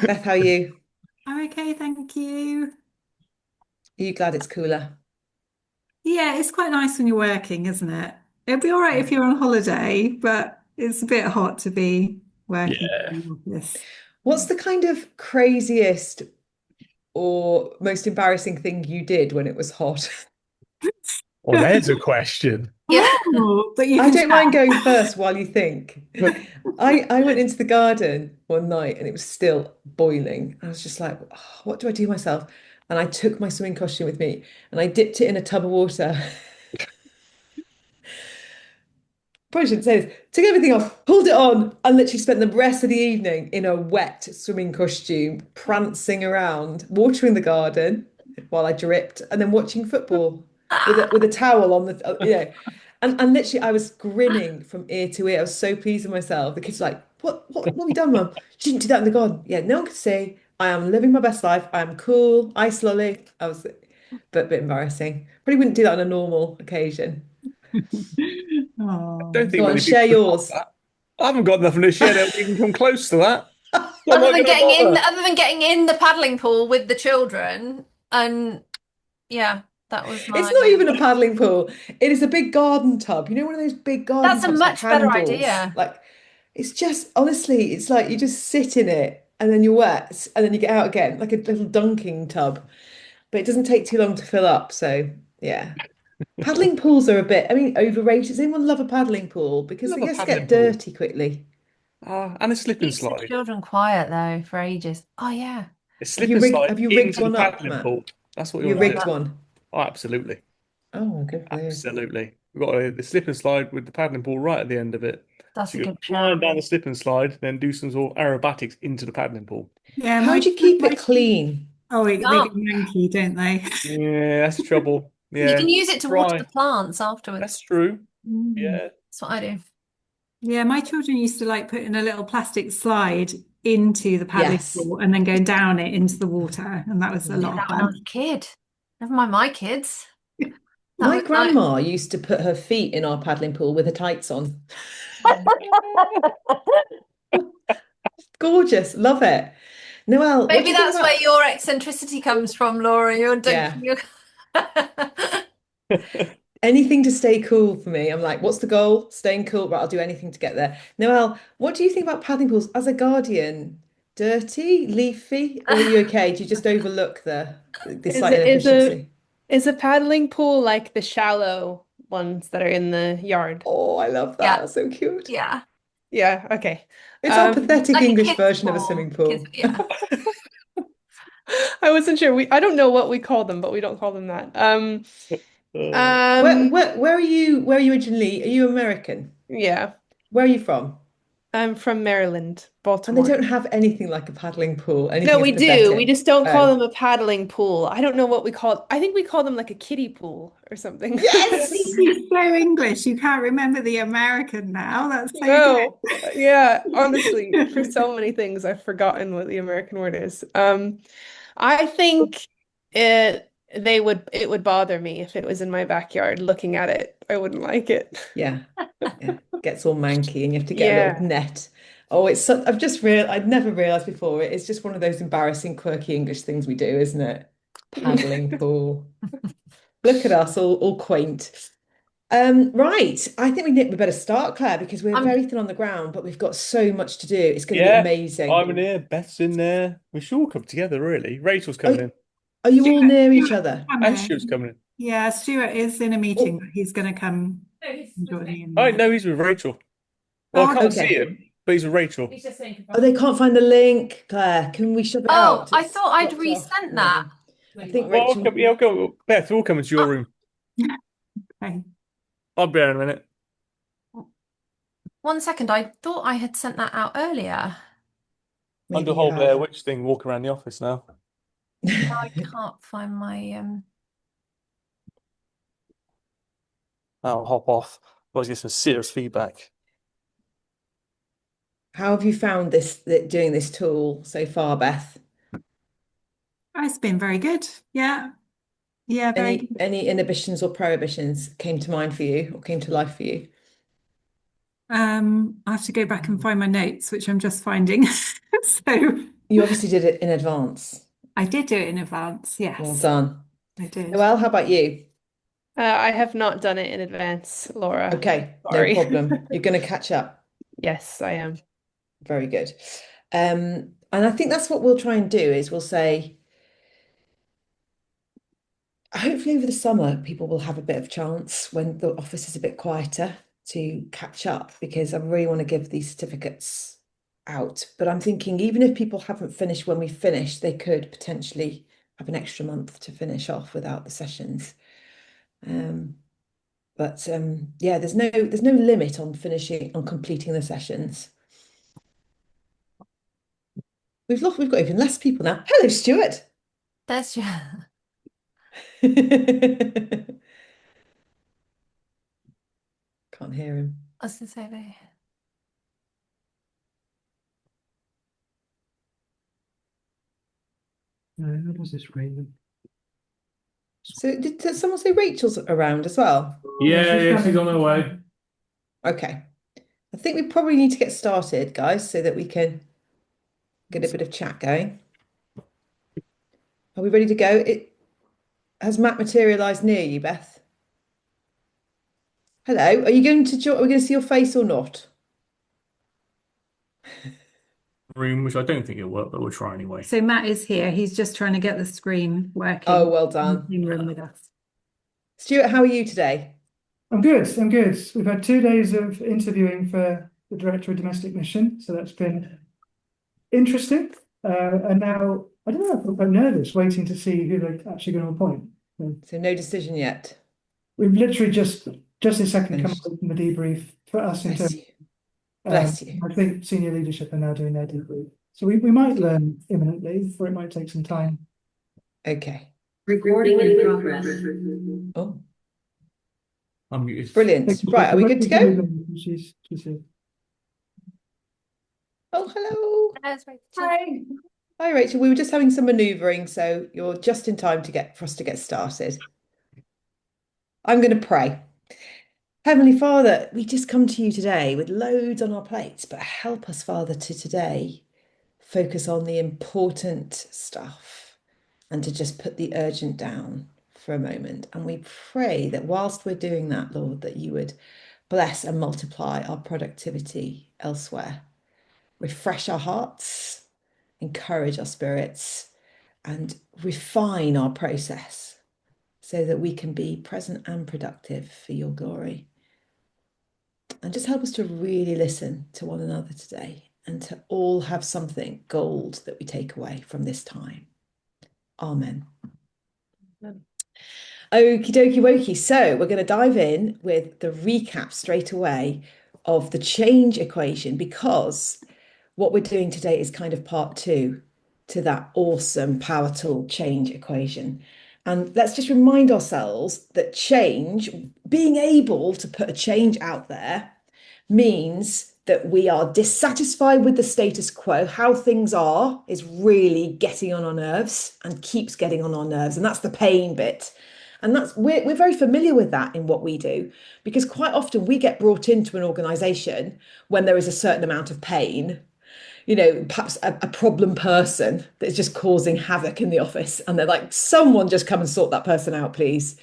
Beth, how are you? I'm okay, thank you. Are you glad it's cooler? Yeah, it's quite nice when you're working, isn't it? It'd be all right if you're on holiday, but it's a bit hot to be working Yeah. in the office. What's the kind of craziest or most embarrassing thing you did when it was hot? Well, there's a question. Yeah. Oh, but you I can don't mind tell. going first while you think. I went into the garden one night and it was still boiling. I was just like, "Oh, what do I do myself?" And I took my swimming costume with me and I dipped it in a tub of water. Probably shouldn't say this. Took everything off, pulled it on, and literally spent the rest of the evening in a wet swimming costume, prancing around, watering the garden while I dripped, and then watching football with a towel on the. And literally I was grinning from ear to ear. I was so pleased with myself. The kids were like, what have you done, Mum? You didn't do that in the garden. Yeah, no one could say I am living my best life. I am cool, ice lolly. I was, but a bit embarrassing. Probably wouldn't do that on a normal occasion. I don't Oh, think Go on, many share people could top yours. that. I haven't got nothing to share that would even come close to that. So I'm Other not than going to getting in, bother. other than getting in the paddling pool with the children, and yeah, that was It's my. not even a paddling pool. It is a big garden tub. You know, one of those big garden That's a tubs with much better handles. idea. Like, it's just, honestly, it's like you just sit in it and then you're wet and then you get out again, like a little dunking tub. But it doesn't take too long to fill up. So, yeah. Paddling pools are a bit, I mean, overrated. Does anyone love a paddling pool? I Because love they a just paddling get pool. dirty quickly. And a slip and Keeps the slide. children quiet though for ages. Oh yeah, A slip and Have slide you rigged into the one up, paddling Matt? pool. That's what Have you you want to rigged do. love one? Oh, absolutely. Oh, good for you. Absolutely. We've got the slip and slide with the paddling pool right at the end of it. that's So a you go good flying shout. down the slip and slide, then do some sort of aerobatics into the paddling pool. yeah, How my do you keep my it clean? oh, they go Oh, manky, don't they? Yeah, that's the trouble. you Yeah. can use it to water the Try. plants That's afterwards. true. Mm. Yeah. That's what I do. Yeah, my children used to like putting a little plastic slide into the paddling Yes. pool and then going down it into the water, and that was a I did lot Mm. of that when I was fun. a kid. Never mind my kids. That My was like. grandma used to put her feet in our paddling pool with her tights on. Gorgeous, love it. Noelle, what do Maybe you think that's where about? your eccentricity comes from, Laura. You're dunking Yeah, your. anything to stay cool for me. I'm like, what's the goal? Staying cool, right? I'll do anything to get there. Noelle, what do you think about paddling pools as a guardian? Dirty, leafy, or are you okay? Do you just overlook the Is slight it inefficiency? is a paddling pool like the shallow ones that are in the yard? Oh, I love Yeah, that. So cute. yeah. Yeah, okay. It's our Um, pathetic Like a English kid's version of a pool. swimming Kids, pool. yeah. I wasn't sure. I don't know what we call them, but we don't call them that. Uh, Where are you originally? Are you American? Yeah. Where are you from? I'm from Maryland, And they Baltimore. don't have anything like a paddling pool, No, anything as we do. We pathetic. just don't call Oh, them a paddling pool. I don't know what we call. I think we call them like a kiddie pool or something. yes! It's so English, you can't remember the American now. That's so No. good. Yeah, honestly, for so many things I've forgotten what the American word is. I think it would bother me if it was in my backyard looking at it. I wouldn't like it. Yeah, yeah. Gets all manky and you have to get a little Yeah. net. Oh, it's so, I've just real I'd never realized before. It's just one of those embarrassing, quirky English things we do, isn't it? Paddling pool. Look at us, all quaint. Right. I think we better start, Claire, because we're I'm very thin on the ground, but we've got so much to do. It's going to be yeah. amazing. I'm in here. Beth's in there. We should all come together, really. Rachel's Are, coming in. are you all Stuart, near each Stuart's other? And Stuart's coming. coming in. Yeah, Stuart is in a meeting, Oh, but he's going to come and join me in a Oh, minute. no, he's with Rachel. Well, I Oh, can't see okay. him, but he's with Rachel. Oh, they can't find the link, Claire. Can we shove it Oh, out? I It's thought I'd blocked off. resent that. No. I think Well, I'll Rachel. come, yeah, I'll go. Beth, we'll come into your Oh, room. okay. I'll be there in a minute. one second. I thought I had sent that out earlier. I'll do Maybe a you whole Blair have. Witch thing, walk around the office now. Now I can't find my I'll hop off. I'll get some serious feedback. How have you found doing this tool so far, Beth? Oh, it's been very good. Yeah. Yeah, very Any good. inhibitions or prohibitions came to mind for you or came to life for you? I have to go back and find my notes, which I'm just finding. So You obviously did it in advance. I did do it in advance. Well Yes, done. I did. Well, how about you? I have not done it in advance, Laura. Okay, no Sorry. problem. You're going to catch up. Yes, I am. Very good. And I think that's what we'll try and do is we'll say, hopefully over the summer, people will have a bit of chance when the office is a bit quieter to catch up because I really want to give these certificates out. But I'm thinking even if people haven't finished when we finish, they could potentially have an extra month to finish off without the sessions. But yeah, there's no limit on completing the sessions. We've got even less people now. Hello, Stuart. That's just, Can't hear him. I was gonna say they. What was this raining? So did someone say Rachel's around as well? Yeah, she's on her way. Okay. I think we probably need to get started, guys, so that we can get a bit of chat going. Are we ready to go? Has Matt materialized near you, Beth? Hello. Are you going to join? Are we going to see your face or not? Room, which I don't think it'll work, but we'll try anyway. So Matt is here. He's just trying to get the screen working. Oh, well in done. the room with us. Stuart, how are you today? I'm good. I'm good. We've had 2 days of interviewing for the Director of Domestic Mission, so that's been interesting. And now, I don't know, I feel quite nervous waiting to see who they're actually going to appoint. So no decision yet. We've literally just this second come Finished. up with the debrief for us in Bless terms. you. Bless you. I think senior leadership are now doing their debrief. So we might learn imminently, or it might take some time. Okay. Recording in progress. Oh, I'm muted. brilliant. Right, are we good to go? She's here. Oh, hello. That's right. Hi. Hi, Rachel. We were just having some maneuvering, so you're just in time for us to get started. I'm going to pray. Heavenly Father, we just come to you today with loads on our plates, but help us, Father, to today focus on the important stuff and to just put the urgent down for a moment. And we pray that whilst we're doing that, Lord, that you would bless and multiply our productivity elsewhere, refresh our hearts, encourage our spirits, and refine our process so that we can be present and productive for your glory. And just help us to really listen to one another today and to all have something gold that we take away from this time. Amen. Okie dokie wokey. So we're going to dive in with the recap straight away of the change equation because what we're doing today is kind of part 2 to that awesome power tool change equation. And let's just remind ourselves that change, being able to put a change out there, means that we are dissatisfied with the status quo. How things are is really getting on our nerves and keeps getting on our nerves. And that's the pain bit. And we're very familiar with that in what we do, because quite often we get brought into an organization when there is a certain amount of pain, perhaps a problem person that's just causing havoc in the office. And they're like, someone just come and sort that person out, please.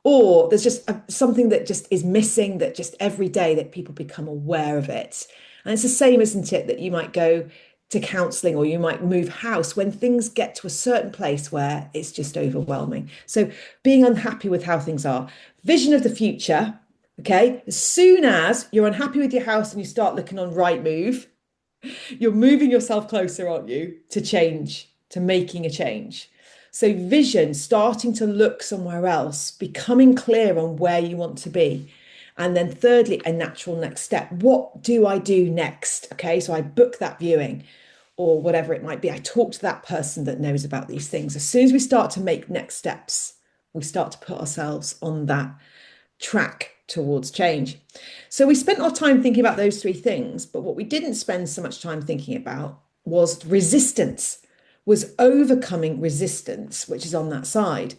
Or there's just something that just is missing, that just every day that people become aware of it. And it's the same, isn't it, that you might go to counselling or you might move house when things get to a certain place where it's just overwhelming. So being unhappy with how things are, vision of the future. Okay, as soon as you're unhappy with your house and you start looking on Rightmove, you're moving yourself closer, aren't you, to change, to making a change. So vision, starting to look somewhere else, becoming clear on where you want to be. And then thirdly, a natural next step. What do I do next? Okay, so I book that viewing or whatever it might be. I talk to that person that knows about these things. As soon as we start to make next steps, we start to put ourselves on that track towards change. So we spent our time thinking about those 3 things, but what we didn't spend so much time thinking about was resistance, was overcoming resistance, which is on that side.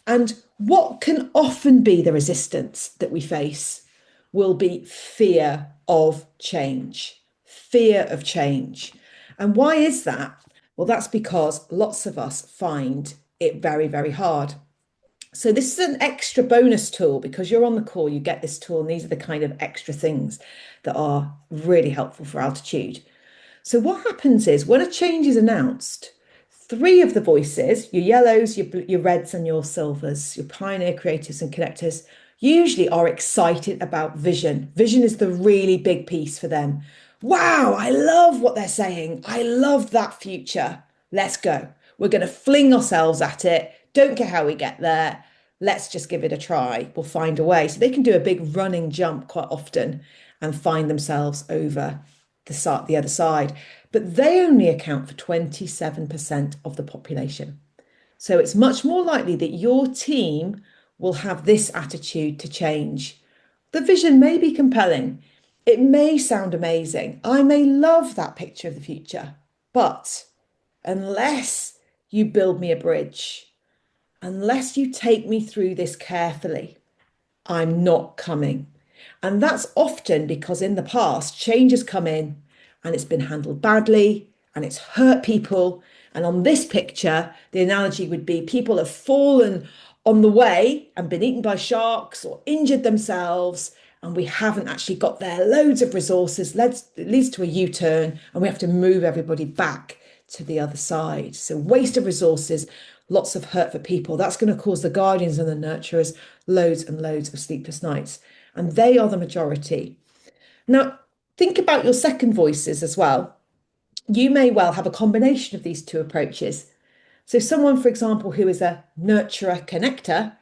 And what can often be the resistance that we face? will be fear of change. Fear of change. And why is that? Well, that's because lots of us find it very, very hard. So this is an extra bonus tool because you're on the call, you get this tool, and these are the kind of extra things that are really helpful for altitude. So what happens is when a change is announced, three of the voices, your yellows, your reds, and your silvers, your pioneer creatives and connectors, usually are excited about vision. Vision is the really big piece for them. Wow, I love what they're saying. I love that future. Let's go. We're going to fling ourselves at it. Don't care how we get there. Let's just give it a try. We'll find a way. So they can do a big running jump quite often and find themselves over the other side. But they only account for 27% of the population. So it's much more likely that your team will have this attitude to change. The vision may be compelling. It may sound amazing. I may love that picture of the future. But unless you build me a bridge, unless you take me through this carefully, I'm not coming. And that's often because in the past, change has come in and it's been handled badly and it's hurt people. And on this picture, the analogy would be people have fallen on the way and been eaten by sharks or injured themselves, and we haven't actually got there. Loads of resources, it leads to a U-turn, and we have to move everybody back to the other side. So waste of resources, lots of hurt for people. That's going to cause the guardians and the nurturers loads and loads of sleepless nights. And they are the majority. Now, think about your second voices as well. You may well have a combination of these two approaches. So someone, for example, who is a nurturer connector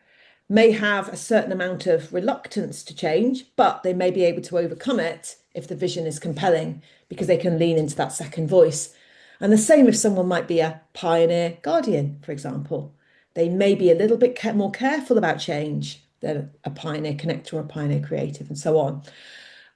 may have a certain amount of reluctance to change, but they may be able to overcome it if the vision is compelling because they can lean into that second voice. And the same if someone might be a pioneer guardian, for example. They may be a little bit more careful about change than a pioneer connector or a pioneer creative and so on.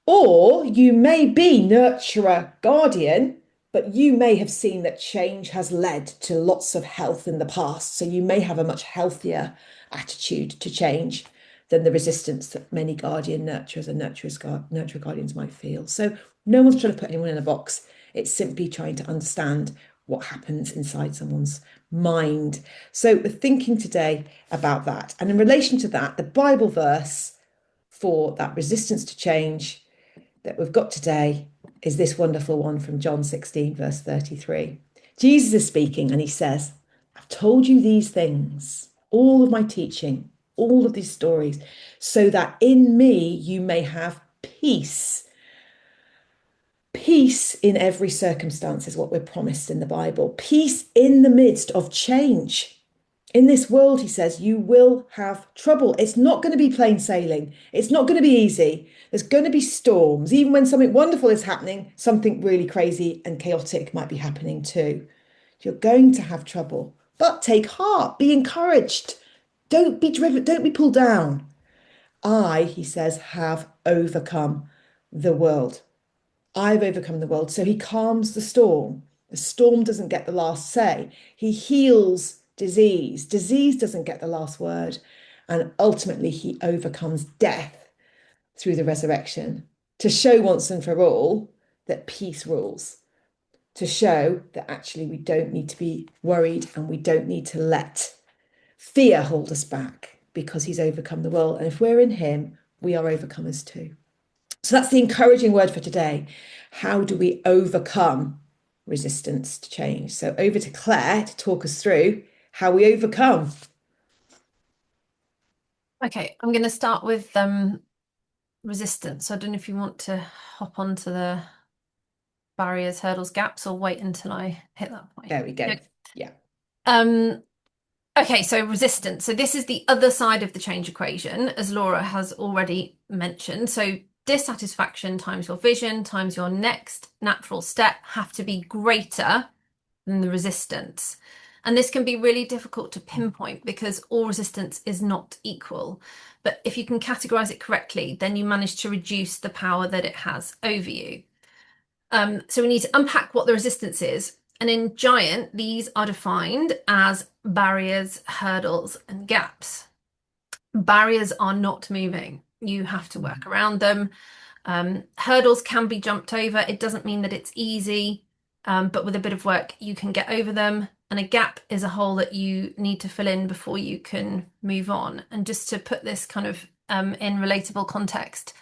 Or you may be nurturer guardian, but you may have seen that change has led to lots of health in the past. So you may have a much healthier attitude to change than the resistance that many guardian nurturers and nurturer guardians might feel. So no one's trying to put anyone in a box. It's simply trying to understand what happens inside someone's mind. So we're thinking today about that. And in relation to that, the Bible verse for that resistance to change that we've got today is this wonderful one from John 16, verse 33. Jesus is speaking and he says, I've told you these things, all of my teaching, all of these stories, so that in me you may have peace. Peace in every circumstance is what we're promised in the Bible. Peace in the midst of change. In this world, he says, you will have trouble. It's not going to be plain sailing. It's not going to be easy. There's going to be storms. Even when something wonderful is happening, something really crazy and chaotic might be happening too. You're going to have trouble. But take heart, be encouraged. Don't be driven, don't be pulled down. I, he says, have overcome the world. I've overcome the world. So he calms the storm. The storm doesn't get the last say. He heals disease. Disease doesn't get the last word. And ultimately, he overcomes death through the resurrection to show once and for all that peace rules, to show that actually we don't need to be worried and we don't need to let fear hold us back because he's overcome the world. And if we're in him, we are overcomers too. So that's the encouraging word for today. How do we overcome resistance to change? So over to Claire to talk us through how we overcome. Okay, I'm going to start with resistance. So I don't know if you want to hop onto the barriers, hurdles, gaps, or wait until I hit that point. There we go. Okay. Yeah. Okay, so resistance. So this is the other side of the change equation, as Laura has already mentioned. So dissatisfaction times your vision times your next natural step have to be greater than the resistance. And this can be really difficult to pinpoint because all resistance is not equal. But if you can categorize it correctly, then you manage to reduce the power that it has over you. So we need to unpack what the resistance is. And in Giant, these are defined as barriers, hurdles, and gaps. Barriers are not moving. you have to work around them. Hurdles can be jumped over. It doesn't mean that it's easy, but with a bit of work, you can get over them. And a gap is a hole that you need to fill in before you can move on. And just to put this kind of in relatable context,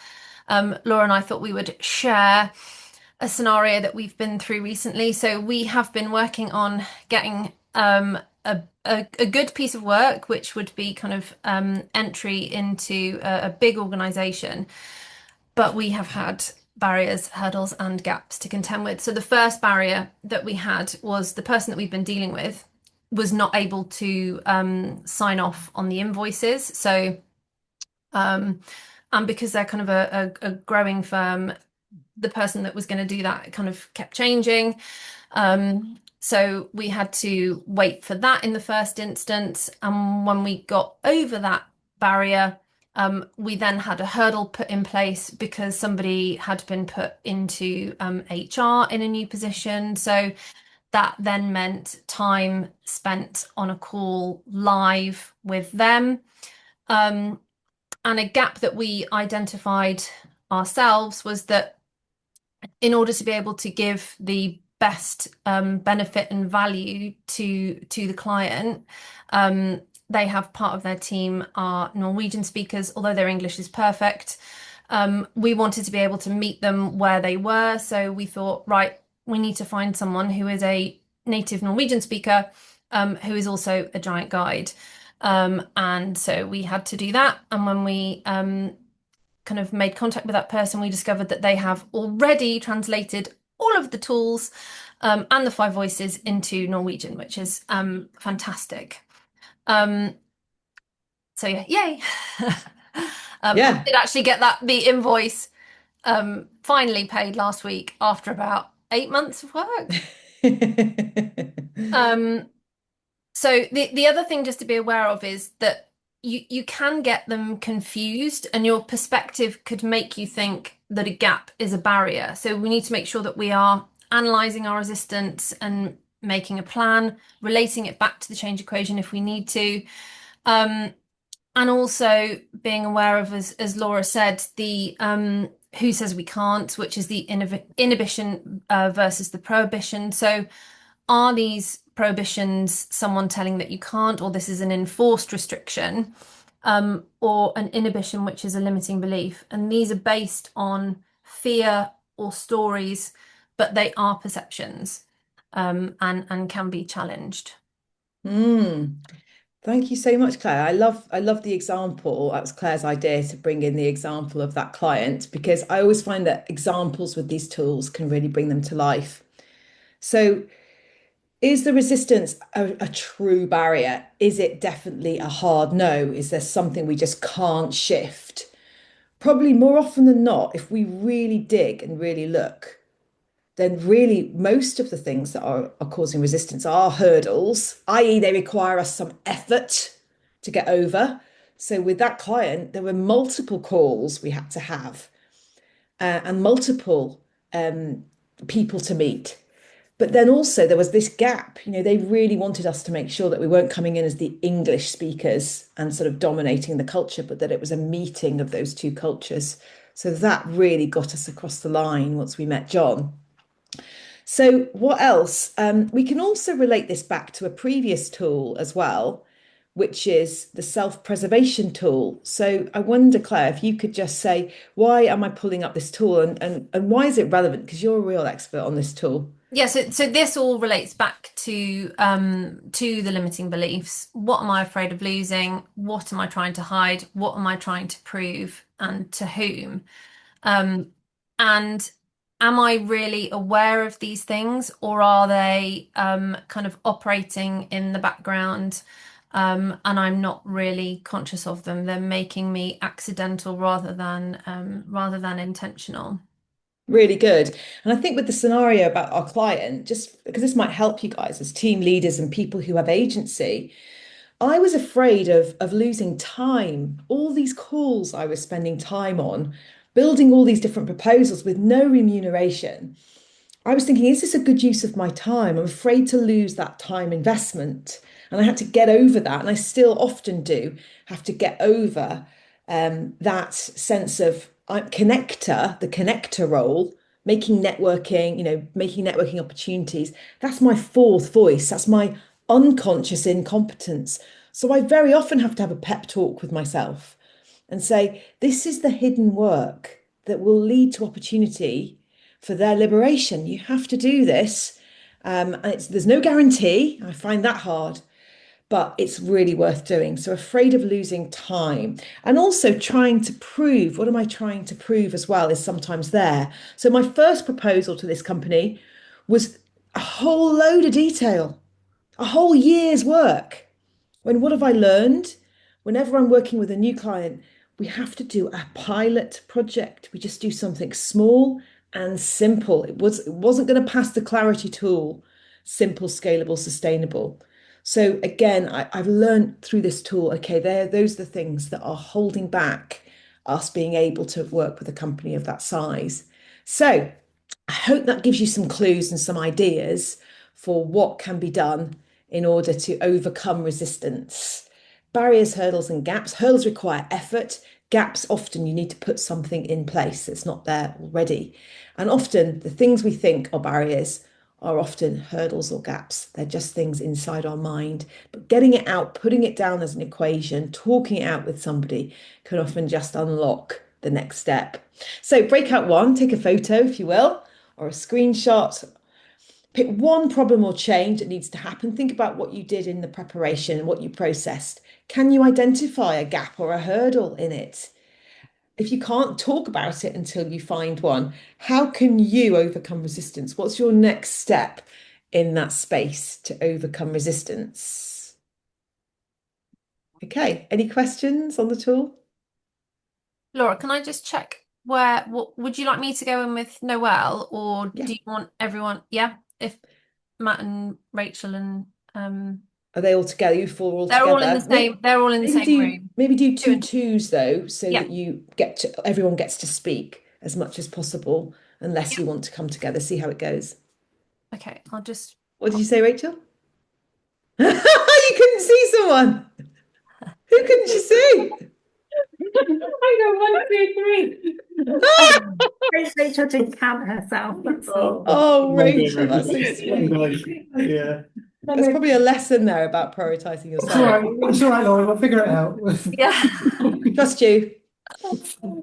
Laura and I thought we would share a scenario that we've been through recently. So we have been working on getting a good piece of work, which would be kind of entry into a big organization. But we have had barriers, hurdles, and gaps to contend with. So the first barrier that we had was the person that we've been dealing with was not able to sign off on the invoices. So, and because they're kind of a growing firm, the person that was going to do that kind of kept changing. So we had to wait for that in the first instance. And when we got over that barrier, we then had a hurdle put in place because somebody had been put into HR in a new position. So that then meant time spent on a call live with them. And a gap that we identified ourselves was that in order to be able to give the best benefit and value to the client, they have part of their team are Norwegian speakers, although their English is perfect. We wanted to be able to meet them where they were, so we thought, right, we need to find someone who is a native Norwegian speaker, who is also a giant guide. And so we had to do that. And when we kind of made contact with that person, we discovered that they have already translated all of the tools and the 5 voices into Norwegian, which is fantastic. So yeah, yay. I did actually get the invoice finally paid last week after about 8 months of work. So the other thing just to be aware of is that you can get them confused, and your perspective could make you think that a gap is a barrier. So we need to make sure that we are analysing our resistance and making a plan, relating it back to the change equation if we need to. And also being aware of, as Laura said, the who says we can't, which is the inhibition versus the prohibition. So are these prohibitions someone telling that you can't, or this is an enforced restriction, or an inhibition, which is a limiting belief? And these are based on fear or stories, but they are perceptions, and can be challenged. Thank you so much, Claire. I love the example. That was Claire's idea to bring in the example of that client, because I always find that examples with these tools can really bring them to life. So is the resistance a true barrier? Is it definitely a hard no? Is there something we just can't shift? Probably more often than not, if we really dig and really look, then really most of the things that are causing resistance are hurdles, i.e., they require us some effort to get over. So with that client, there were multiple calls we had to have, and multiple people to meet. But then also there was this gap. They really wanted us to make sure that we weren't coming in as the English speakers and sort of dominating the culture, but that it was a meeting of those two cultures. So that really got us across the line once we met John. So what else? We can also relate this back to a previous tool as well, which is the self-preservation tool. So I wonder, Claire, if you could just say, why am I pulling up this tool, and why is it relevant? Because you're a real expert on this tool. Yeah, so this all relates back to the limiting beliefs. What am I afraid of losing? What am I trying to hide? What am I trying to prove? And to whom? And am I really aware of these things, or are they kind of operating in the background, and I'm not really conscious of them? They're making me accidental rather than intentional. Really good. And I think with the scenario about our client, just because this might help you guys as team leaders and people who have agency, I was afraid of losing time. All these calls I was spending time on, building all these different proposals with no remuneration. I was thinking, is this a good use of my time? I'm afraid to lose that time investment. And I had to get over that. And I still often do have to get over that sense of connector, the connector role, making networking, making networking opportunities. That's my fourth voice. That's my unconscious incompetence. So I very often have to have a pep talk with myself and say, this is the hidden work that will lead to opportunity for their liberation. You have to do this. And there's no guarantee. I find that hard, but it's really worth doing. So afraid of losing time and also trying to prove, what am I trying to prove as well is sometimes there. So my first proposal to this company was a whole load of detail, a whole year's work. When what have I learned? Whenever I'm working with a new client, we have to do a pilot project. We just do something small and simple. It wasn't going to pass the clarity tool, simple, scalable, sustainable. So again, I've learned through this tool, okay, those are the things that are holding back us being able to work with a company of that size. So I hope that gives you some clues and some ideas for what can be done in order to overcome resistance. Barriers, hurdles, and gaps. Hurdles require effort. Gaps, often you need to put something in place that's not there already. And often the things we think are barriers are often hurdles or gaps. They're just things inside our mind. But getting it out, putting it down as an equation, talking it out with somebody can often just unlock the next step. So breakout one, take a photo if you will, or a screenshot. Pick one problem or change that needs to happen. Think about what you did in the preparation and what you processed. Can you identify a gap or a hurdle in it? If you can't talk about it until you find one, how can you overcome resistance? What's your next step in that space to overcome resistance? Okay, any questions on the tool? Laura, can I just check what would you like me to go in with Noelle, or Yeah. do you want everyone? Yeah, if Matt and Rachel and Are they all together? You four all they're all in the together? same, they're all in the Maybe same do room. maybe do Two two and twos though, so yeah, that you get to everyone gets to speak as much as possible, unless yeah. you want to come together, see how it goes. Okay, I'll just What did you say, Rachel? You couldn't see someone. Who couldn't you see? I know, 1, 2, 3. Rachel didn't count herself. That's all. Oh, Rachel, that's so sweet. Yeah. There's probably a lesson there about prioritizing It's all right. yourself. It's all right, Laura. We'll figure it out. yeah. Trust you.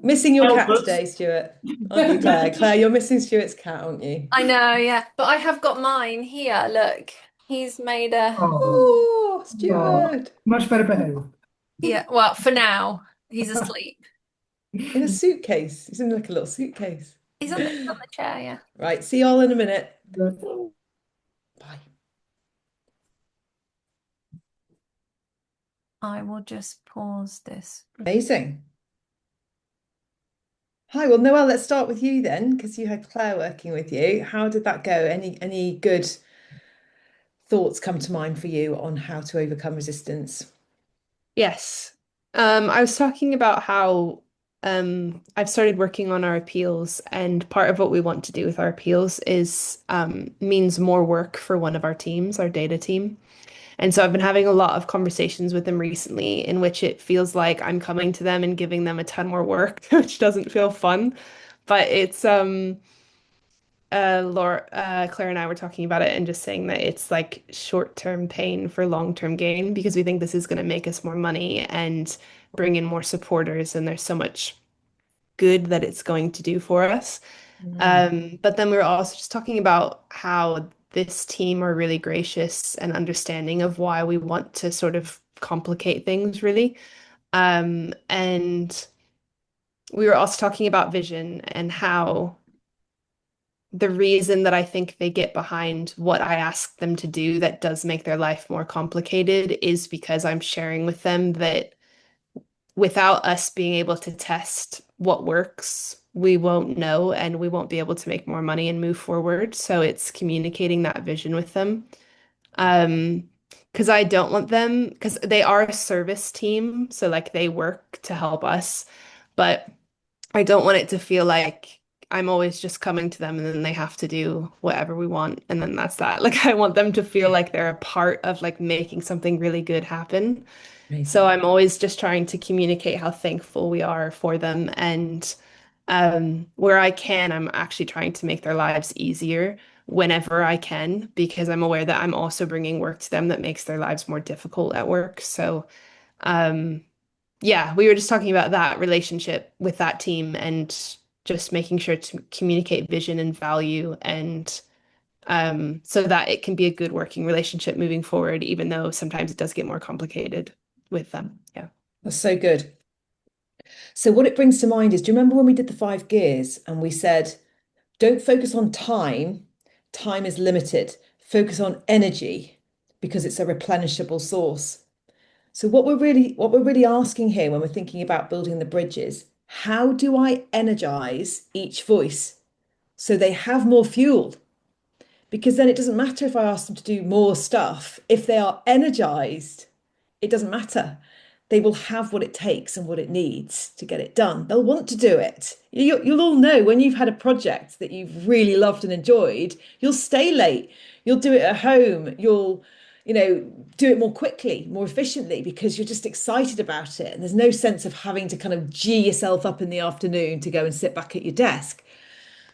Missing your cat Albert. today, Stuart. Aren't you, Claire? Claire, you're missing Stuart's cat, aren't you? I know, yeah, but I have got mine here. Look, he's made a Oh, Oh, oh, Stuart. much better behaved. yeah. Well, for now, he's asleep. In a suitcase. He's in like a little suitcase. He's on the chair, yeah. Right, see you all in a minute. Bye. I will just pause this. Amazing. Hi, well, Noelle, let's start with you then, because you had Claire working with you. How did that go? Any good thoughts come to mind for you on how to overcome resistance? Yes. I was talking about how I've started working on our appeals, and part of what we want to do with our appeals is means more work for one of our teams, our data team. And so I've been having a lot of conversations with them recently in which it feels like I'm coming to them and giving them a ton more work, which doesn't feel fun. But it's Claire and I were talking about it and just saying that it's like short-term pain for long-term gain because we think this is going to make us more money and bring in more supporters, and there's so much good that it's going to do for us. But then we were also just talking about how this team are really gracious and understanding of why we want to sort of complicate things, really. And we were also talking about vision and how the reason that I think they get behind what I ask them to do that does make their life more complicated is because I'm sharing with them that without us being able to test what works, we won't know and we won't be able to make more money and move forward. So it's communicating that vision with them. Because I don't want them, because they are a service team, so like they work to help us, but I don't want it to feel like I'm always just coming to them and then they have to do whatever we want and then that's that. Like I want them to feel like they're a part of like making something really good happen. So Amazing. I'm always just trying to communicate how thankful we are for them and where I can, I'm actually trying to make their lives easier whenever I can because I'm aware that I'm also bringing work to them that makes their lives more difficult at work. So um yeah, we were just talking about that relationship with that team and just making sure to communicate vision and value and so that it can be a good working relationship moving forward, even though sometimes it does get more complicated with them. Yeah. That's so good. So what it brings to mind is, do you remember when we did the 5 gears and we said, don't focus on time, time is limited. Focus on energy because it's a replenishable source. So what we're really asking here when we're thinking about building the bridges, how do I energize each voice so they have more fuel? Because then it doesn't matter if I ask them to do more stuff. If they are energized, it doesn't matter. They will have what it takes and what it needs to get it done. They'll want to do it. You'll all know when you've had a project that you've really loved and enjoyed, you'll stay late. You'll do it at home. You'll, do it more quickly, more efficiently because you're just excited about it. And there's no sense of having to kind of gee yourself up in the afternoon to go and sit back at your desk.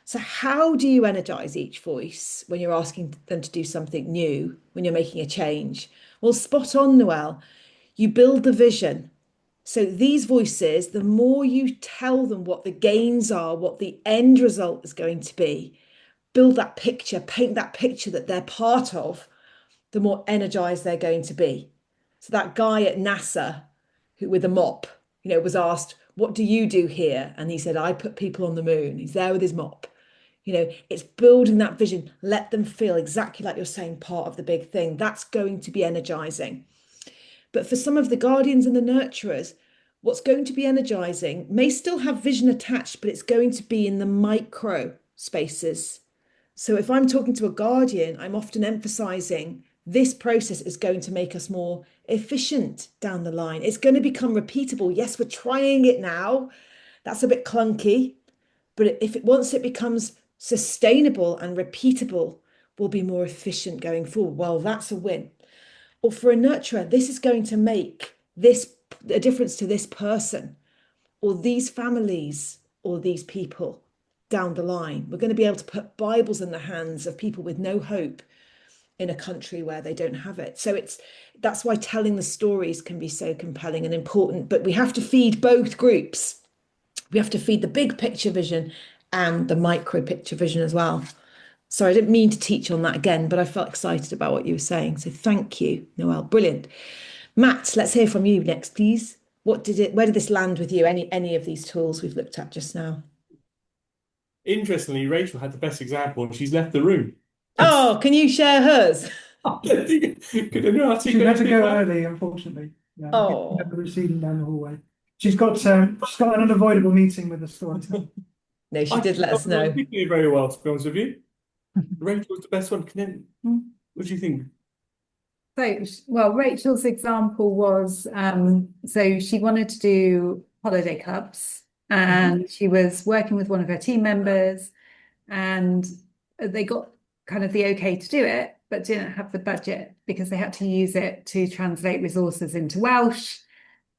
So, how do you energize each voice when you're asking them to do something new, when you're making a change? Well, spot on, Noelle. You build the vision. So, these voices, the more you tell them what the gains are, what the end result is going to be, build that picture, paint that picture that they're part of, the more energized they're going to be. So, that guy at NASA who with a mop, was asked, "What do you do here?" And he said, "I put people on the moon." He's there with his mop. It's building that vision. Let them feel exactly like you're saying, part of the big thing. That's going to be energizing. But for some of the guardians and the nurturers, what's going to be energizing may still have vision attached, but it's going to be in the micro spaces. So if I'm talking to a guardian, I'm often emphasizing this process is going to make us more efficient down the line. It's going to become repeatable. Yes, we're trying it now. That's a bit clunky. But if it once it becomes sustainable and repeatable, we'll be more efficient going forward. Well, that's a win. Or for a nurturer, this is going to make this a difference to this person or these families or these people down the line. We're going to be able to put Bibles in the hands of people with no hope in a country where they don't have it. So that's why telling the stories can be so compelling and important. But we have to feed both groups. We have to feed the big picture vision and the micro picture vision as well. Sorry, I didn't mean to teach on that again, but I felt excited about what you were saying. So thank you, Noelle. Brilliant. Matt, let's hear from you next, please. Where did this land with you? Any of these tools we've looked at just now? Interestingly, Rachel had the best example and she's left the room. Oh, can you share hers? I don't think could anyone She had to articulate go that? early, unfortunately. Yeah, Oh, receding down the hallway. She's got an unavoidable meeting with the storyteller. no, she I did let us know. articulate very well, to be honest with you. Rachel was the best one. What do you think? So, well, Rachel's example was so she wanted to do holiday clubs and she was working with one of her team members and they got kind of the okay to do it, but didn't have the budget because they had to use it to translate resources into Welsh.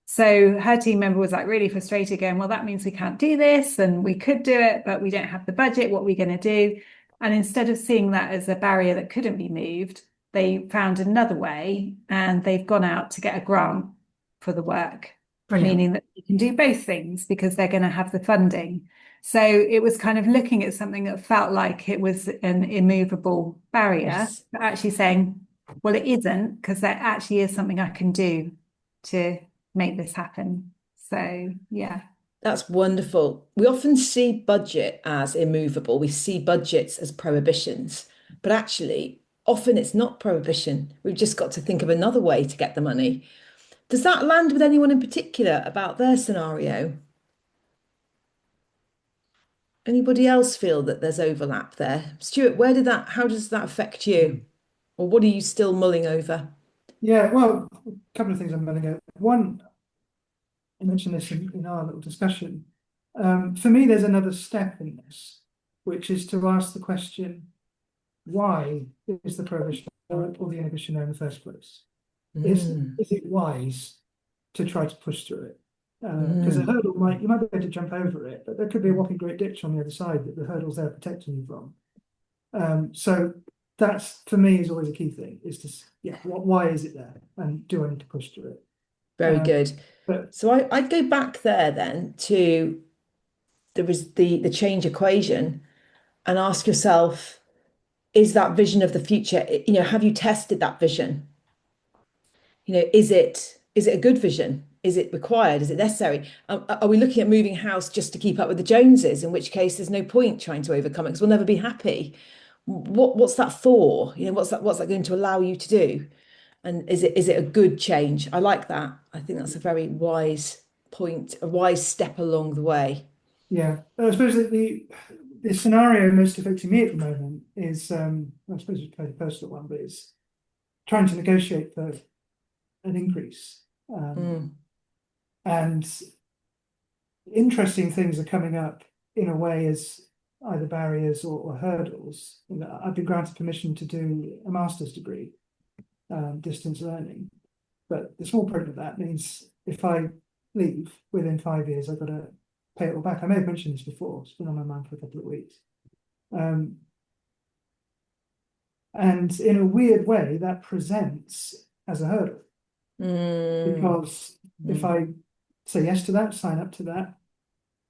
So her team member was like really frustrated, going, well, that means we can't do this and we could do it, but we don't have the budget. What are we going to do? And instead of seeing that as a barrier that couldn't be moved, they found another way and they've gone out to get a grant for the work, Brilliant. meaning that you can do both things because they're going to have the funding. So it was kind of looking at something that felt like it was an immovable barrier, Yes. but actually saying, well, it isn't because there actually is something I can do to make this happen. So, yeah. That's wonderful. We often see budget as immovable. We see budgets as prohibitions, but actually, often it's not prohibition. We've just got to think of another way to get the money. Does that land with anyone in particular about their scenario? Anybody else feel that there's overlap there? Stuart, how does that affect you? Or what are you still mulling over? Yeah, well, a couple of things I'm going to go. One, I mentioned this in our little discussion. For me, there's another step in this. which is to ask the question, why is the prohibition or the inhibition there in the first place? Is it wise to try to push through it? Because a hurdle you might be able to jump over it, but there could be a whopping great ditch on the other side that the hurdle's there protecting you from. So that's, for me, is always a key thing, is to, why is it there? And do I need to push through it? Very good. But So I'd go back there then to the change equation and ask yourself, is that vision of the future, have you tested that vision? Is it a good vision? Is it required? Is it necessary? Are we looking at moving house just to keep up with the Joneses? In which case, there's no point trying to overcome it because we'll never be happy. What's that for? What's that going to allow you to do? And is it a good change? I like that. I think that's a very wise point, a wise step along the way. yeah, I suppose that the scenario most affecting me at the moment is, I suppose it's quite a personal one, but it's trying to negotiate for an increase. And interesting things are coming up in a way as either barriers or hurdles. I've been granted permission to do a master's degree, distance learning, but the small print of that means if I leave within 5 years, I've got to pay it all back. I may have mentioned this before. It's been on my mind for a couple of weeks. And in a weird way, that presents as a hurdle. Because if I say yes to that, sign up to that,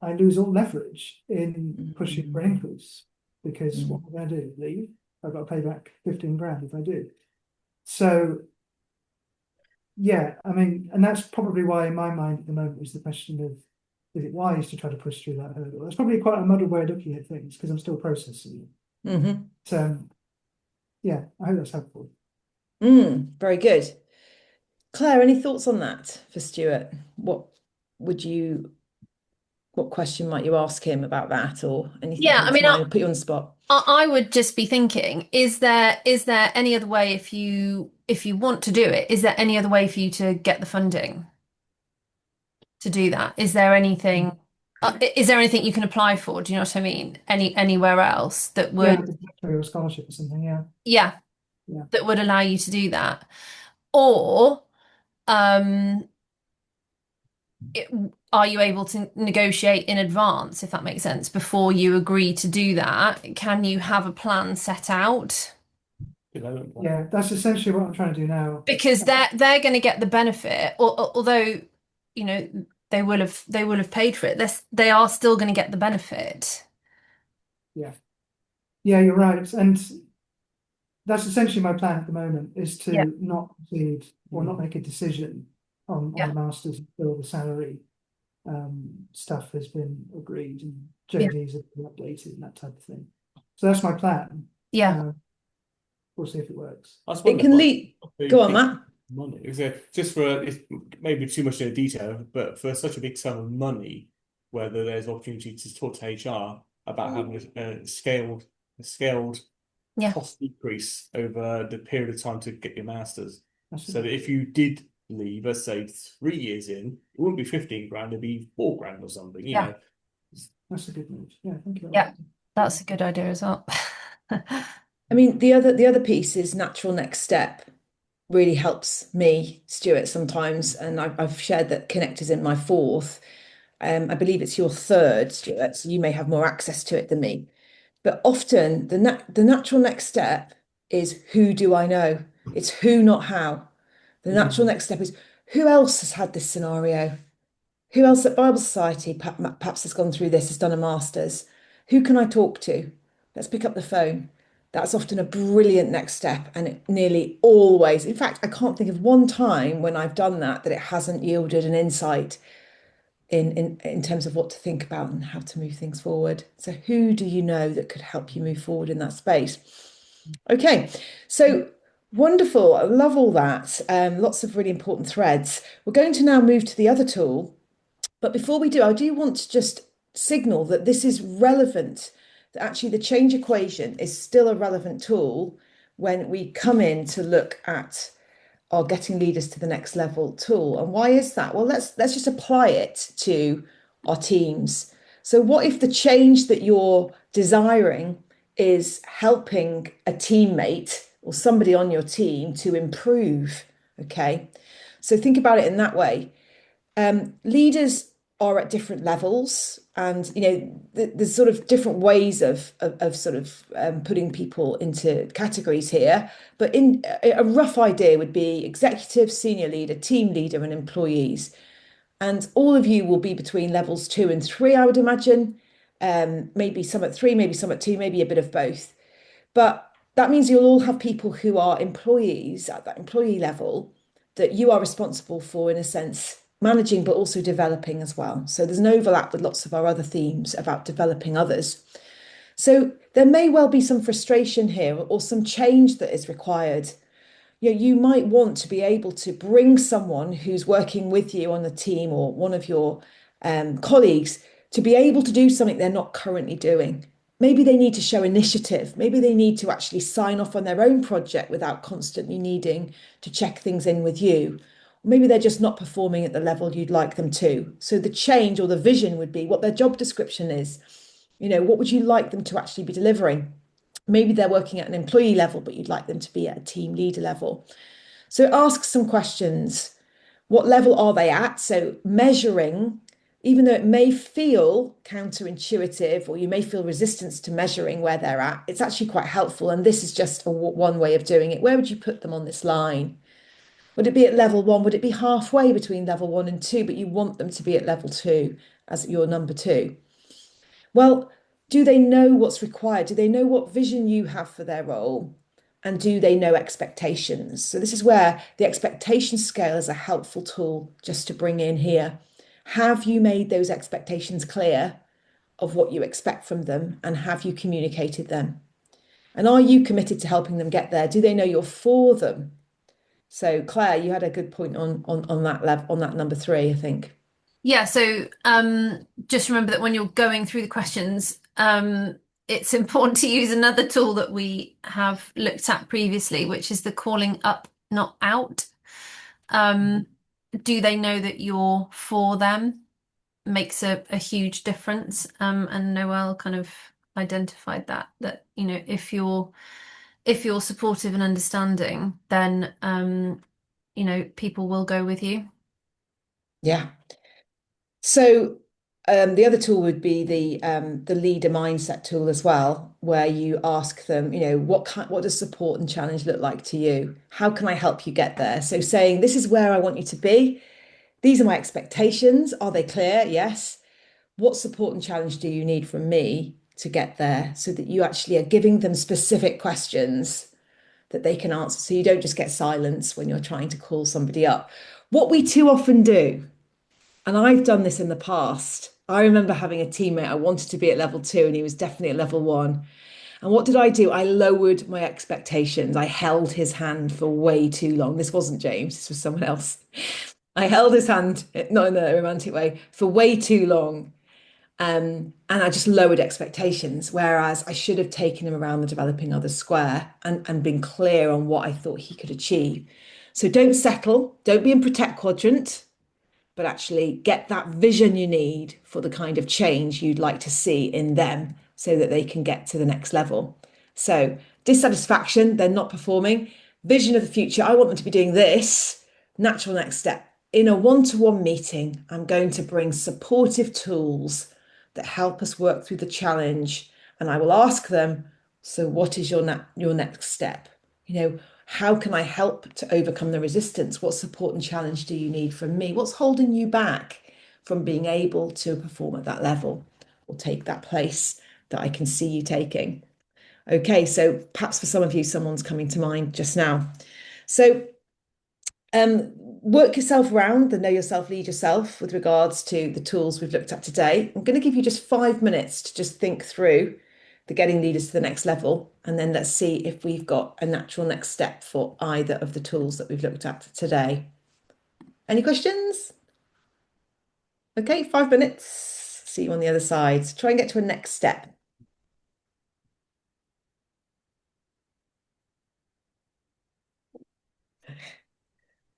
I lose all leverage in pushing for an increase. Because what am I going to do? Leave? I've got to pay back 15 grand if I do. So, yeah, I mean, and that's probably why in my mind at the moment is the question of, is it wise to try to push through that hurdle? That's probably quite a muddled way of looking at things because I'm still processing it. So, yeah, I hope that's helpful. Very good. Claire, any thoughts on that for Stuart? What question might you ask him about that, or anything? Yeah, I mean, put you on the spot. I would just be thinking, is there any other way if you want to do it, is there any other way for you to get the funding to do that? Is there anything you can apply for? Do you know what I mean? Anywhere else that would a scholarship or something, yeah. Yeah. That would allow you to do that. Or are you able to negotiate in advance, if that makes sense, before you agree to do that? Can you have a plan set out? Yeah, that's essentially what I'm trying to do now. Because they're going to get the benefit, although they will have paid for it. They are still going to get the benefit. Yeah, you're right, and that's essentially my plan at the moment, is to not proceed or not make a decision on the masters until the salary stuff has been agreed and JDs have been updated and that type of thing. So that's my plan. Yeah. We'll see if it works. It can lead. Go on, Matt. Money. Just for it's maybe too much in detail, but for such a big sum of money, whether there's opportunity to talk to HR about having a scaled cost decrease over the period of time to get your masters. So that if you did leave, let's say 3 years in, it wouldn't be 15 grand, it'd be 4 grand or something, you know. That's a good move. Yeah, thank you. Yeah, that's a good idea as well. I mean, the other piece is natural next step really helps me, Stuart, sometimes. And I've shared that Connector's in my fourth. I believe it's your third, Stuart, so you may have more access to it than me. But often the natural next step is, who do I know? It's who, not how. The natural next step is, who else has had this scenario? Who else at Bible Society perhaps has gone through this, has done a master's? Who can I talk to? Let's pick up the phone. That's often a brilliant next step, and it nearly always, in fact, I can't think of one time when I've done that it hasn't yielded an insight in terms of what to think about and how to move things forward. So who do you know that could help you move forward in that space? Okay, so wonderful. I love all that. Lots of really important threads. We're going to now move to the other tool. But before we do, I do want to just signal that this is relevant, that actually the change equation is still a relevant tool when we come in to look at our getting leaders to the next level tool. And why is that? Well, let's just apply it to our teams. So, what if the change that you're desiring is helping a teammate or somebody on your team to improve? Okay. So, think about it in that way. Leaders are at different levels, and there's sort of different ways of sort of putting people into categories here. But in a rough idea would be executive, senior leader, team leader, and employees. And all of you will be between levels 2 and 3, I would imagine. Maybe some at 3, maybe some at 2, maybe a bit of both. But that means you'll all have people who are employees at that employee level that you are responsible for, in a sense, managing, but also developing as well. So there's an overlap with lots of our other themes about developing others. So there may well be some frustration here or some change that is required. You might want to be able to bring someone who's working with you on the team or one of your colleagues to be able to do something they're not currently doing. Maybe they need to show initiative. Maybe they need to actually sign off on their own project without constantly needing to check things in with you. Maybe they're just not performing at the level you'd like them to. So the change or the vision would be what their job description is. What would you like them to actually be delivering? Maybe they're working at an employee level, but you'd like them to be at a team leader level. So ask some questions. What level are they at? So measuring, even though it may feel counterintuitive or you may feel resistance to measuring where they're at, it's actually quite helpful. And this is just one way of doing it. Where would you put them on this line? Would it be at level 1? Would it be halfway between level 1 and 2, but you want them to be at level 2 as your number 2? Well, do they know what's required? Do they know what vision you have for their role? And do they know expectations? So this is where the expectation scale is a helpful tool just to bring in here. Have you made those expectations clear of what you expect from them, and have you communicated them? And are you committed to helping them get there? Do they know you're for them? So Claire, you had a good point on that level, on that number 3, I think. Yeah, so just remember that when you're going through the questions, it's important to use another tool that we have looked at previously, which is the calling up, not out. Do they know that you're for them? Makes a huge difference. And Noelle kind of identified that if you're supportive and understanding, then people will go with you. Yeah. So the other tool would be the leader mindset tool as well, where you ask them, what does support and challenge look like to you? How can I help you get there? So saying, this is where I want you to be. These are my expectations. Are they clear? Yes. What support and challenge do you need from me to get there? So that you actually are giving them specific questions that they can answer. So you don't just get silence when you're trying to call somebody up. What we too often do, and I've done this in the past. I remember having a teammate, I wanted to be at level 2 and he was definitely at level 1. And what did I do? I lowered my expectations. I held his hand for way too long. This wasn't James, this was someone else. I held his hand, not in a romantic way, for way too long. And I just lowered expectations, whereas I should have taken him around the developing others square and been clear on what I thought he could achieve. So don't settle, don't be in protect quadrant, but actually get that vision you need for the kind of change you'd like to see in them so that they can get to the next level. So dissatisfaction, they're not performing. Vision of the future, I want them to be doing this. Natural next step. In a one-to-one meeting, I'm going to bring supportive tools that help us work through the challenge. And I will ask them, so what is your next step? How can I help to overcome the resistance? What support and challenge do you need from me? What's holding you back from being able to perform at that level or take that place that I can see you taking? Okay, so perhaps for some of you, someone's coming to mind just now. So work yourself around the know yourself, lead yourself with regards to the tools we've looked at today. I'm going to give you just 5 minutes to just think through the getting leaders to the next level. And then let's see if we've got a natural next step for either of the tools that we've looked at today. Any questions? Okay, 5 minutes. See you on the other side. Try and get to a next step.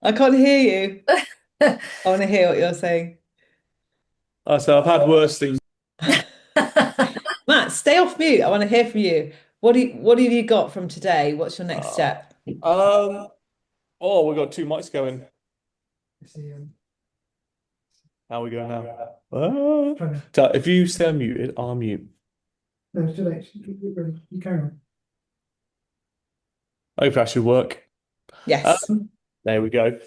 I can't hear you. I want to hear what you're saying. So I've had worse things. Matt, stay off mute. I want to hear from you. What have you got from today? What's your next step? Oh, we've got two mics going. See, How are we going now? Ah. trying to, So if you stay unmuted, I'll mute. no, it's too late. You carry on. Hopefully that should work. Yes. There we go.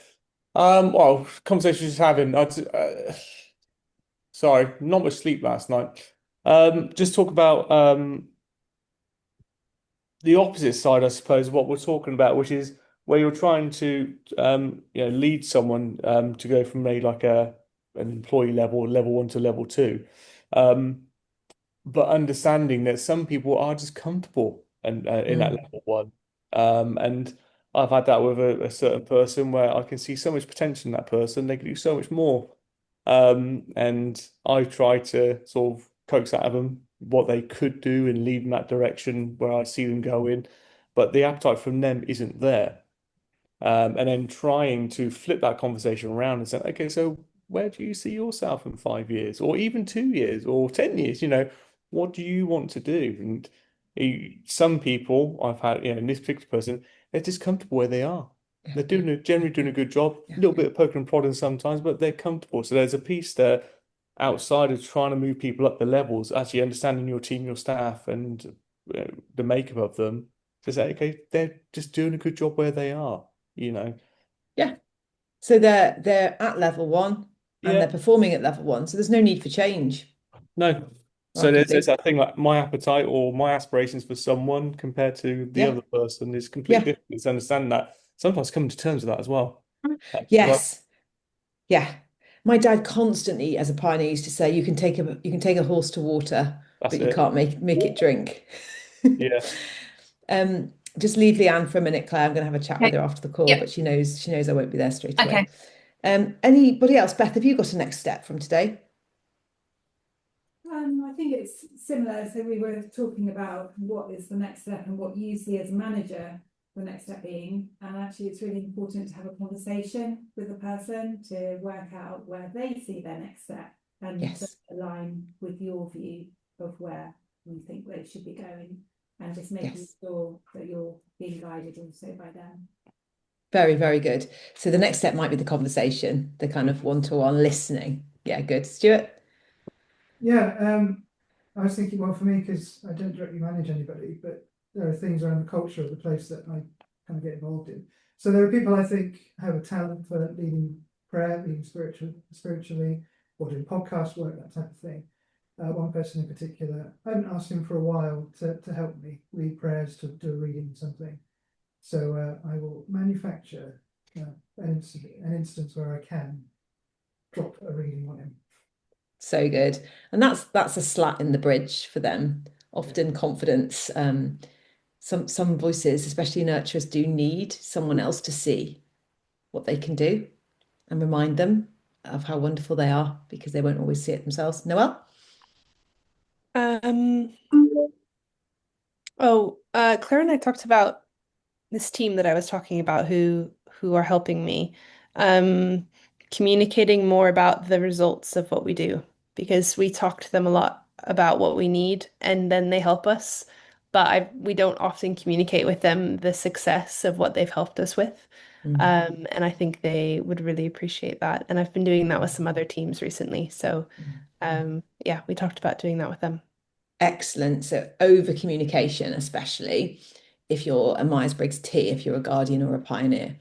Well, conversation just having. Sorry, not much sleep last night. Just talk about the opposite side, I suppose, of what we're talking about, which is where you're trying to lead someone to go from maybe like an employee level 1 to level 2. But understanding that some people are just comfortable and in that level 1. And I've had that with a certain person where I can see so much potential in that person, they can do so much more. And I try to sort of coax out of them what they could do and lead in that direction where I see them going, but the appetite from them isn't there. And then trying to flip that conversation around and say, okay, so where do you see yourself in 5 years, or even 2 years, or 10 years? What do you want to do? And some people I've had, in this particular person, they're just comfortable where they are. They're generally doing a good job, a little bit of poking and prodding sometimes, but they're comfortable. So there's a piece there outside of trying to move people up the levels, actually understanding your team, your staff, and the makeup of them to say, okay, they're just doing a good job where they are. Yeah. So they're at level 1 and they're Yeah, performing at level 1. So there's no need for change. no. So Like if there's they, that thing like my appetite or my aspirations for someone compared to the yeah, other person is completely yeah, different. It's understanding that sometimes coming to terms with that as well. As well. yes, yeah. My dad constantly, as a pioneer, used to say, you can take a horse to water, That's but you it. can't make it drink." Yeah. Just leave Leanne for a minute, Claire. I'm going to have a chat with Okay. her after the call, Yep. but she knows I won't be there straight away. Okay. Anybody else? Beth, have you got a next step from today? I think it's similar. So we were talking about what is the next step and what you see as a manager, the next step being. And actually, it's really important to have a conversation with the person to work out where they see their next step and to Yes. align with your view of where you think they should be going, and just making Yes. sure that you're being guided also by them. Very, very good. So the next step might be the conversation, the kind of one-to-one listening. Yeah, good. Stuart? Yeah, I was thinking, well, for me, because I don't directly manage anybody, but there are things around the culture of the place that I kind of get involved in. So there are people I think have a talent for leading prayer, leading spiritually, or doing podcast work, that type of thing. One person in particular, I haven't asked him for a while to help me lead prayers, to do a reading, something. So I will manufacture an instance where I can drop a reading on him. So good. And that's a slat in the bridge for them. Often confidence. Some voices, especially nurturers, do need someone else to see what they can do and remind them of how wonderful they are because they won't always see it themselves. Noelle? Um, Claire and I talked about this team that I was talking about who are helping me, um, communicating more about the results of what we do, because we talk to them a lot about what we need and then they help us, but we don't often communicate with them the success of what they've helped us with. And I think they would really appreciate that. And I've been doing that with some other teams recently. So yeah, we talked about doing that with them. Excellent. So over communication, especially if you're a Myers-Briggs T, if you're a guardian or a pioneer,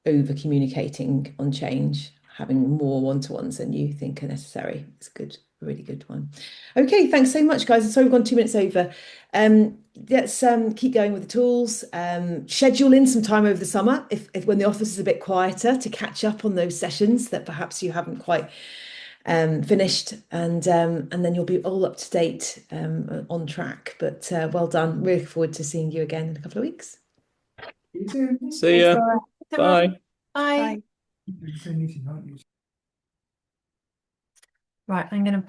over communicating on change, having more one-to-ones than you think are necessary. It's good, a really good one. Okay, thanks so much, guys. So we've gone 2 minutes over. Let's keep going with the tools. Schedule in some time over the summer, if when the office is a bit quieter, to catch up on those sessions that perhaps you haven't quite finished, and then you'll be all up to date, on track. But well done. Really look forward to seeing you again in a couple of weeks. You too. See ya. Bye. Bye. You're the same meeting, aren't you? Right, I'm going to